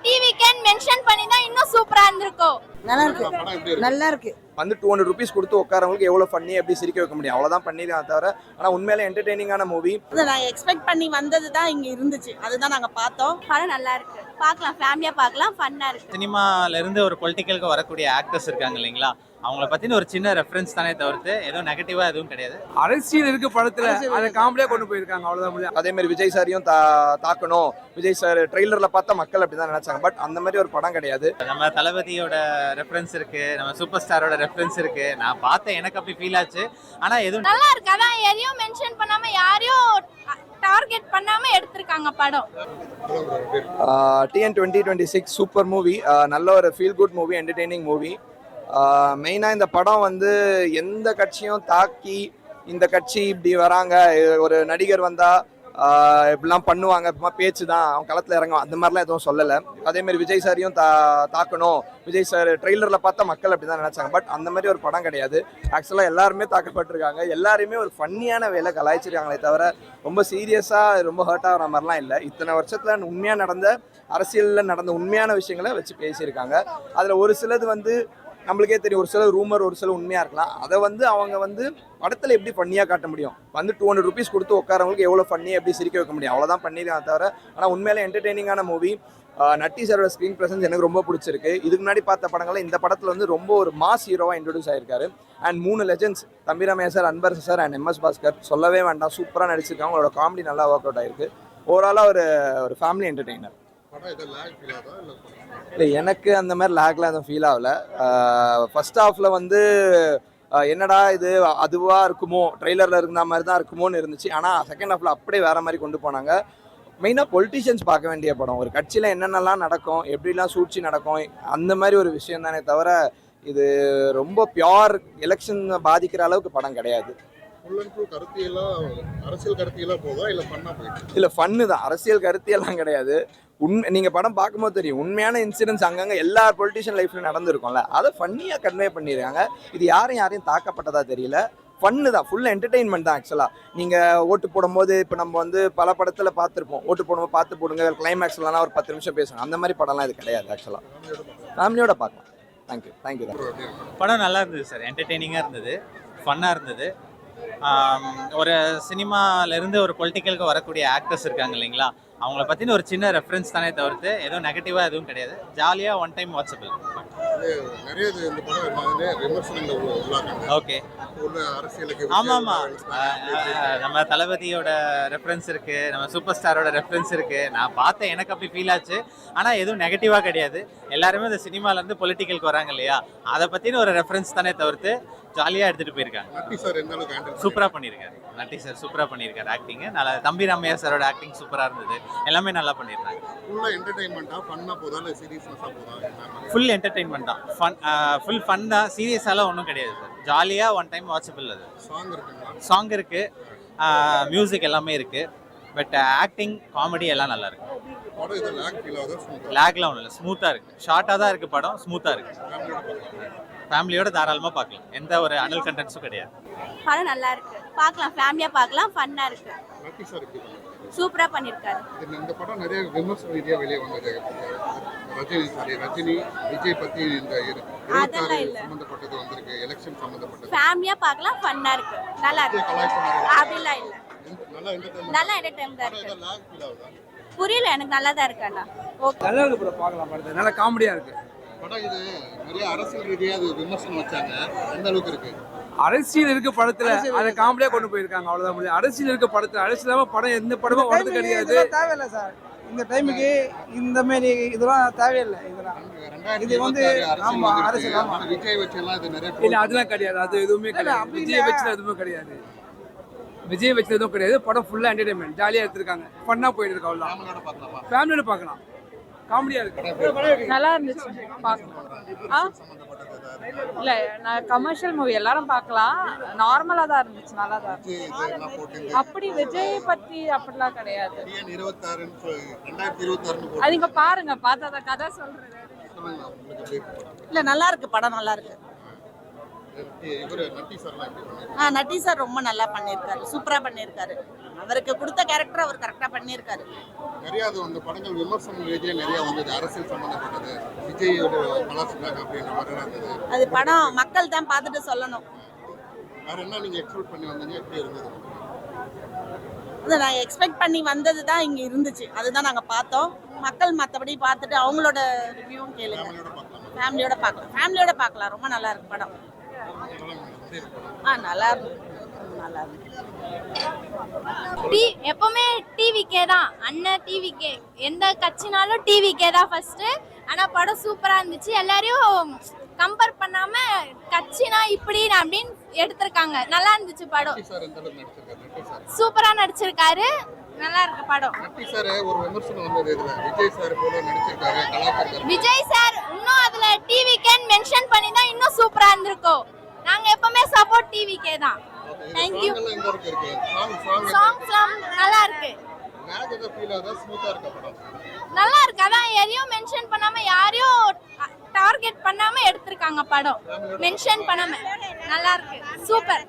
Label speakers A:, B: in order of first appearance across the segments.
A: TV can mention பண்ணினா இன்னும் சூப்பரா இருந்திருக்கும்.
B: நல்லா இருக்கு, நல்லா இருக்கு.
C: வந்து 200 rupees கொடுத்து உட்காரவங்களுக்கு எவ்வளோ ஃபன்னி எப்படி சிரிக்க வைக்க முடியும், அவ்வளோதான் பண்ணிருக்காங்க தவிர. ஆனால் உண்மையிலே என்டர்டெய்னிங்கான மூவி.
B: நான் எக்ஸ்பெக்ட் பண்ணி வந்தது தான் இங்க இருந்துச்சு, அதுதான் நாங்க பார்த்தோம்.
A: படம் நல்லா இருக்கு, பார்க்கலாம், ஃபேமிலியா பார்க்கலாம், ஃபன்னா இருக்கு.
D: சினிமால இருந்து ஒரு பொலிட்டிக்கலுக்கு வரக்கூடிய ஆக்டர்ஸ் இருக்காங்க இல்லைங்களா, அவங்கள பத்தின ஒரு சின்ன ரெஃபரன்ஸ் தானே தவிர்த்து எதுவும் நெகட்டிவா எதுவும் கிடையாது.
E: அரசியல் இருக்கு படத்துல, அதை காமெடியா கொண்டு போயிருக்காங்க, அவ்வளவுதான் முடியும்.
C: அதே மாதிரி விஜய் சாரையும் தாக்கணும். விஜய் சார் ட்ரெய்லர்ல பார்த்தா மக்கள் அப்படிதான் நினைச்சாங்க, பட் அந்த மாதிரி ஒரு படம் கிடையாது.
D: நம்ம தளபதியோட ரெஃபரன்ஸ் இருக்கு, நம்ம சூப்பர் ஸ்டாரோட ரெஃபரன்ஸ் இருக்கு. நான் பார்த்தேன், எனக்கு அப்படி ஃபீல் ஆச்சு. ஆனா எதுவும்
A: நல்லா இருக்கு, அதான் எதையும் மென்ஷன் பண்ணாம யாரையும் டார்கெட் பண்ணாம எடுத்திருக்காங்க படம்.
C: TN 2026 சூப்பர் மூவி, நல்ல ஒரு feel good movie, entertaining movie. மெயினாக இந்த படம் வந்து எந்த கட்சியும் தாக்கி இந்த கட்சி இப்படி வராங்க, ஒரு நடிகர் வந்தால் இப்படிலாம் பண்ணுவாங்க, இப்பமா பேச்சு தான் அவன் களத்தில் இறங்கும், அந்த மாதிரிலாம் எதுவும் சொல்லலை. அதேமாதிரி விஜய் சாரையும் தாக்கணும். விஜய் சார் ட்ரெய்லரில் பார்த்தா மக்கள் அப்படி தான் நினச்சாங்க, பட் அந்த மாதிரி ஒரு படம் கிடையாது. ஆக்சுவலாக எல்லாருமே தாக்கப்பட்டிருக்காங்க, எல்லாருமே ஒரு ஃபன்னியான வேலை கலாய்ச்சிருக்காங்களே தவிர ரொம்ப சீரியஸாக ரொம்ப ஹர்ட் ஆகிற மாதிரிலாம் இல்லை. இத்தனை வருஷத்தில் உண்மையாக நடந்த அரசியலில் நடந்த உண்மையான விஷயங்களை வச்சு பேசியிருக்காங்க. அதில் ஒரு சிலது வந்து நம்மளுக்கே தெரியும், ஒரு சில ரூமர், ஒரு சில உண்மையாக இருக்கலாம். அதை வந்து அவங்க வந்து படத்தில் எப்படி ஃபன்னியாக காட்ட முடியும், வந்து 200 rupees கொடுத்து உட்காரவங்களுக்கு எவ்வளோ ஃபன்னி எப்படி சிரிக்க வைக்க முடியும், அவ்வளோதான் பண்ணியிருக்காங்க தவிர. ஆனால் உண்மையிலே என்டர்டெய்னிங்கான மூவி. நட்டி சாரோட ஸ்க்ரீன் ப்ரெசன்ஸ் எனக்கு ரொம்ப பிடிச்சிருக்கு. இதுக்கு முன்னாடி பார்த்த படங்களை இந்த படத்தில் வந்து ரொம்ப ஒரு மாஸ் ஹீரோவாக இன்ட்ரடியூஸ் ஆகிருக்காரு. அண்ட் 3 லெஜெண்ட்ஸ், தம்பிராமையா சார், அன்பர் சார் அண்ட் MS பாஸ்கர், சொல்லவே வேண்டாம், சூப்பராக நடிச்சிருக்காங்க. அவங்களோட காமெடி நல்லா ஒர்க் அவுட் ஆகிருக்கு. ஓவராலாக ஒரு ஃபேமிலி என்டர்டெய்னர். இல்லை, எனக்கு அந்த மாதிரி லேக்லாம் எதுவும் ஃபீல் ஆகலை. ஃபர்ஸ்ட் ஹாஃபில் வந்து என்னடா இது அதுவாக இருக்குமோ, ட்ரெய்லரில் இருந்த மாதிரி தான் இருக்குமோன்னு இருந்துச்சு. ஆனால் செகண்ட் ஹாஃபில் அப்படியே வேறு மாதிரி கொண்டு போனாங்க. மெயினாக பொலிட்டிஷியன்ஸ் பார்க்க வேண்டிய படம். ஒரு கட்சியில் என்னென்னலாம் நடக்கும், எப்படிலாம் சூழ்ச்சி நடக்கும், அந்த மாதிரி ஒரு விஷயம் தானே தவிர இது ரொம்ப பியோர் எலெக்ஷன் பாதிக்கிற அளவுக்கு படம் கிடையாது. இல்லை, ஃபன்னு தான், அரசியல் கருத்தியெல்லாம் கிடையாது. நீங்கள் படம் பார்க்கும்போது தெரியும், உண்மையான இன்சிடென்ட்ஸ் அங்கங்கே எல்லா பொலிட்டிஷியன் லைஃப்லையும் நடந்திருக்கும்ல, அதை ஃபன்னியாக கன்வே பண்ணியிருக்காங்க. இது யாரையும் தாக்கப்பட்டதா தெரியல, ஃபன்னு தான், ஃபுல் என்டர்டெயின்மெண்ட் தான். ஆக்சுவலாக நீங்கள் ஓட்டு போடும்போது இப்போ நம்ம வந்து பல படத்தில் பார்த்துருப்போம், ஓட்டு போடும்போது பார்த்து போடுங்க, கிளைமேக்ஸ்லாம் ஒரு 10 நிமிஷம் பேசணும், அந்த மாதிரி படம்லாம் இது கிடையாது. ஆக்சுவலாக ஃபேமிலியோட பார்க்கலாம். தேங்க்யூ தான்.
D: படம் நல்லா இருந்தது சார், என்டர்டெய்னிங்காக இருந்தது, ஃபன்னாக இருந்தது. ஒரு சினிமாலேருந்து ஒரு பொலிட்டிக்கலுக்கு வரக்கூடிய ஆக்டர்ஸ் இருக்காங்க இல்லைங்களா, அவங்கள பற்றின ஒரு சின்ன ரெஃபரன்ஸ் தானே தவிர்த்து எதுவும் நெகட்டிவாக எதுவும் கிடையாது. ஜாலியாக ஒன் டைம் வாட்சபிள். ஓகே, ஆமாம், நம்ம தளபதியோட ரெஃபரன்ஸ் இருக்குது, நம்ம சூப்பர் ஸ்டாரோட ரெஃபரன்ஸ் இருக்குது. நான் பார்த்தேன், எனக்கு அப்படி ஃபீல் ஆச்சு. ஆனால் எதுவும் நெகட்டிவாக கிடையாது. எல்லாருமே இந்த சினிமாலேருந்து பொலிட்டிக்கலுக்கு வராங்க இல்லையா, அதை பற்றின ஒரு ரெஃபரன்ஸ் தானே தவிர்த்து ஜாலியாக எடுத்துகிட்டு போயிருக்காங்க. சூப்பராக பண்ணியிருக்காரு நட்டி சார், சூப்பராக பண்ணியிருக்காரு. ஆக்டிங்கு நல்லா, தம்பிராமையா சாரோட ஆக்டிங் சூப்பராக இருந்தது, எல்லாமே நல்லா பண்ணியிருக்காங்க. ஃபுல் என்டர்டெயின்மெண்ட் தான், ஃபுல் ஃபன் தான், சீரியஸாலாம் ஒன்றும் கிடையாது சார். ஜாலியாக ஒன் டைம் வாட்சபிள். அது சாங் இருக்குது, மியூசிக் எல்லாமே இருக்குது, பட் ஆக்டிங், காமெடி எல்லாம் நல்லா இருக்கு. லேக்லாம் ஒன்றும் இல்லை, ஸ்மூத்தாக இருக்குது, ஷார்ட்டாக தான் இருக்குது படம், ஸ்மூத்தாக இருக்குது. ஃபேமிலியோட தாராளமாக பார்க்கலாம், எந்த ஒரு அனல் கண்டென்ட்ஸும் கிடையாது.
A: படம் நல்லா இருக்கு, பார்க்கலாம், ஃபேமிலியா பார்க்கலாம், ஃபன்னா இருக்கு. சூப்பரா பண்ணிருக்காரு.
F: இந்த படம் நிறைய விமர்சன ரீதியா வெளியே வந்தது. ரஜினி விஜய் பத்தி இந்த சம்பந்தப்பட்டது வந்திருக்கு, எலெக்ஷன் சம்பந்தப்பட்டது.
A: ஃபேமிலியா பார்க்கலாம், ஃபன்னா இருக்கு, நல்லா இருக்கு. அப்படிலாம் இல்ல, நல்லா என்டர்டெயின்மெண்டா இருக்கு. புரியல, எனக்கு நல்லா தான் இருக்கு. அண்ணா ஓகே,
E: நல்லா இருக்கு ப்ரோ, பார்க்கலாம். படத்தை நல்லா காமெடியா இருக்கு
F: படம். இது நிறைய அரசியல் ரீதியா விமர்சனம் வச்சாங்க, எந்த அளவுக்கு இருக்கு?
E: அரசியல் இருக்கு படத்துல, அதை காமெடியா கொண்டு போயிருக்காங்க, அவ்வளவுதான் முடியும். அரசியல் இருக்கு படத்துல, அரசியல் இல்லாம படம் எந்த படமும் வரது கிடையாது.
G: தேவையில்லை சார், இந்த டைமுக்கு இந்த மாதிரி இதெல்லாம் தேவையில்லை. இதெல்லாம் இது வந்து ஆமா அரசியல். ஆமா,
F: விஜய் வச்செல்லாம் இது நிறைய
E: இல்ல, அதெல்லாம் கிடையாது, அது எதுவுமே கிடையாது. விஜய் வச்சுல எதுவுமே கிடையாது, விஜய் வச்சுல எதுவும் கிடையாது. படம் ஃபுல்லா என்டர்டைன்மெண்ட், ஜாலியா எடுத்திருக்காங்க, ஃபன்னா போயிட்டு இருக்கு, அவ்வளவுதான். ஃபேமிலியோட பார்க்கலாம், காமெடியா இருக்கு,
H: நல்லா இருந்துச்சு பார்க்கலாம். இல்லை, நான் கமர்ஷியல் மூவி எல்லாரும் பார்க்கலாம், நார்மலாக தான் இருந்துச்சு, நல்லா தான் இருந்துச்சு. அப்படி விஜய் பற்றி அப்படிலாம் கிடையாது. அது நீங்கள் பாருங்க, பார்த்தா கதை சொல்கிறேன்.
B: இல்லை, நல்லா இருக்கு படம், நல்லா இருக்கு.
F: இவரு நட்டி சார்லாம் எப்படி பண்ணிருக்காரு?
B: நட்டி சார் ரொம்ப நல்லா பண்ணியிருக்காரு, சூப்பரா பண்ணியிருக்காரு. அவருக்கு கொடுத்த கேரக்டர் அவர் கரெக்டா பண்ணியிருக்காரு.
F: நிறைய அது அந்த படங்கள் விமர்சன ரீதியா நிறைய வந்தது, அரசியல் சம்பந்தப்பட்டது, விஜயோட வளர்ச்சிக்காக அப்படின்ற மாதிரி இருந்தது.
B: அது படம் மக்கள் தான் பார்த்துட்டு சொல்லணும்.
F: வேற என்ன நீங்க எக்ஸ்பெக்ட் பண்ணி வந்தீங்க, எப்படி இருந்தது?
B: அது நான் எக்ஸ்பெக்ட் பண்ணி வந்தது தான் இங்க இருந்துச்சு, அதுதான் நாங்க பார்த்தோம். மக்கள் மற்றபடி பார்த்துட்டு அவங்களோட ரிவ்யூவும் கேளுங்க.
F: ஃபேமிலியோட பார்க்கலாம்.
B: ஃபேமிலியோட பார்க்கலாம். ரொம்ப நல்லா இருக்கு படம்.
F: எப்படி இருக்கு படம்?
B: நல்லா இருக்கு, நல்லா இருக்கு.
A: எப்பவுமே டிவிக்கே தான், அண்ணன் டிவிக்கே, எந்த கட்சினாலும் டிவிக்கே தான் ஃபர்ஸ்ட். ஆனா படம் சூப்பரா இருந்துச்சு. எல்லாரையும் கம்பேர் பண்ணாம கட்சினா இப்படி அப்படின்னு எடுத்திருக்காங்க. நல்லா இருந்துச்சு படம்.
F: நட்டி சார் எந்த அளவுக்கு நடிச்சிருக்காரு? நட்டி சார்
A: சூப்பரா நடிச்சிருக்காரு. நல்லா இருக்கு படம்.
F: நட்டி சார் ஒரு விமர்சனம் வந்தது, இதுல விஜய் சார் போல நடிச்சிருக்காரு, கலாச்சாரம்.
A: விஜய் சார் இன்னும் அதுல டிவிக்கேன்னு மென்ஷன் பண்ணி தான் இன்னும் சூப்பரா இருந்திருக்கும். நாங்க எப்பவுமே சப்போர்ட் டிவிக்கே தான். Thank you.
F: சாங் எந்த அளவுக்கு இருக்கு? சாங்
A: சாங்ஸ்லாம் நல்லா இருக்கு.
F: மேக் எத ஃபீல் ஆகுதா? ஸ்மூத்தா இருக்க படம்?
A: நல்லா இருக்கு. அதான் எதையும் மென்ஷன் பண்ணாம, யாரையும் டார்கெட் பண்ணாம எடுத்திருக்காங்க படம். மென்ஷன் பண்ணாம நல்லா இருக்கு. சூப்பர்.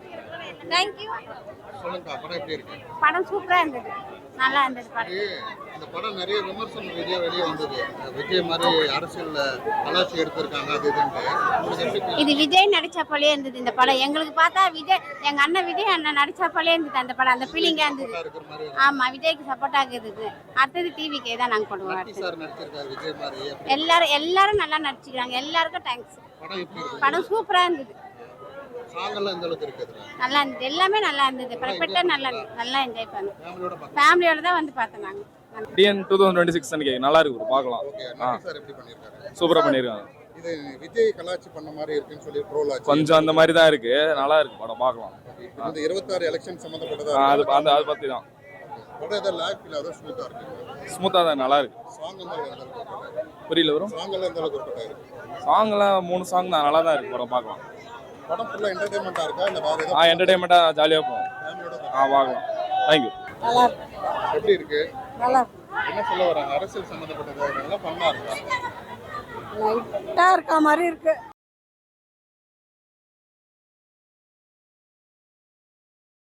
A: Thank you.
F: சொல்லுங்க, படம் எப்படி இருக்கு?
A: படம் சூப்பரா இருந்தது. நல்லா இருந்தது படம்.
F: இந்த படம் நிறைய விமர்சனம் ரீதியா வெளியே வந்தது, விஜய் மாதிரி அரசியல்ல கலாச்சி எடுத்திருக்காங்க அது இதுன்ட்டு. உங்களுக்கு எப்படி feel?
I: இது விஜய் நடிச்ச போலே இருந்தது இந்த படம். எங்களுக்கு பார்த்தா விஜய், எங்க அண்ணன் விஜய் அண்ணன் நடிச்ச போலே இருந்தது அந்த படம். அந்த ஃபீலிங்கா இருந்தது.
F: இருக்கிற மாதிரி
I: ஆமா, விஜய்க்கு சப்போர்ட் ஆகுது. அடுத்தது டிவிக்கே தான் நாங்க பண்ணுவோம்.
F: நட்டி சார் நடிச்சிருக்காரு விஜய் மாதிரி.
I: எல்லாரும் நல்லா நடிச்சுக்கிறாங்க. எல்லாருக்கும் தேங்க்ஸ்.
F: படம் எப்படி இருக்கு?
I: படம் சூப்பரா இருந்தது.
F: சாங் எல்லாம் எந்த அளவுக்கு இருக்கு அதுல?
I: நல்லா இருந்தது. எல்லாமே நல்லா இருந்தது. பர்ஃபெக்ட்டா நல்லா என்ஜாய் பண்ணோம்.
F: ஃபேமிலியோட பார்க்கலாம்.
I: ஃபேமிலியோட தான் வந்து பார்த்தோம் நாங்க.
J: டிஎன் 2026 நினைக்கிறேன். நல்லா இருக்கு, பார்க்கலாம்.
F: ஓகே, நட்டி சார் எப்படி பண்ணிருக்காரு?
J: சூப்பரா பண்ணிருக்காங்க.
F: இது விஜய் கலாச்சி பண்ண மாதிரி இருக்குன்னு சொல்லி ட்ரோல் ஆச்சு.
J: கொஞ்சம் அந்த மாதிரி தான் இருக்கு, நல்லா இருக்கு படம், பார்க்கலாம்.
F: இந்த 26 எலெக்ஷன் சம்பந்தப்பட்டதா
J: அது பத்தி தான்.
F: படம் ஏதோ லாக் ஃபீல் ஆகுதா? ஸ்மூத்தா இருக்கு?
J: ஸ்மூத்தா தான், நல்லா இருக்கு.
F: சாங் எந்த அளவுக்கு இருக்கு?
J: புரியல வரும்.
F: சாங் எல்லாம் எந்த அளவுக்கு இருக்கு?
J: சாங்லாம் 3 சாங் தான், நல்லா தான் இருக்கு படம், பார்க்கலாம்.
F: படம் ஃபுல்லா என்டர்டெயின்மெண்டா இருக்கா இல்ல வேற ஏதோ
J: என்டர்டைன்மெண்டா ஜாலியா போகும்.
F: ஃபேமிலியோட
J: பார்க்கலாம். தேங்க்யூ.
B: நல்லா இருக்கு.
F: எப்படி இருக்கு?
B: நல்லா இருக்கு.
F: என்ன சொல்ல வராங்க? அரசியல் சம்பந்தப்பட்டது நல்லா பண்ணா இருக்கா?
B: லைட்டா இருக்க மாதிரி இருக்கு.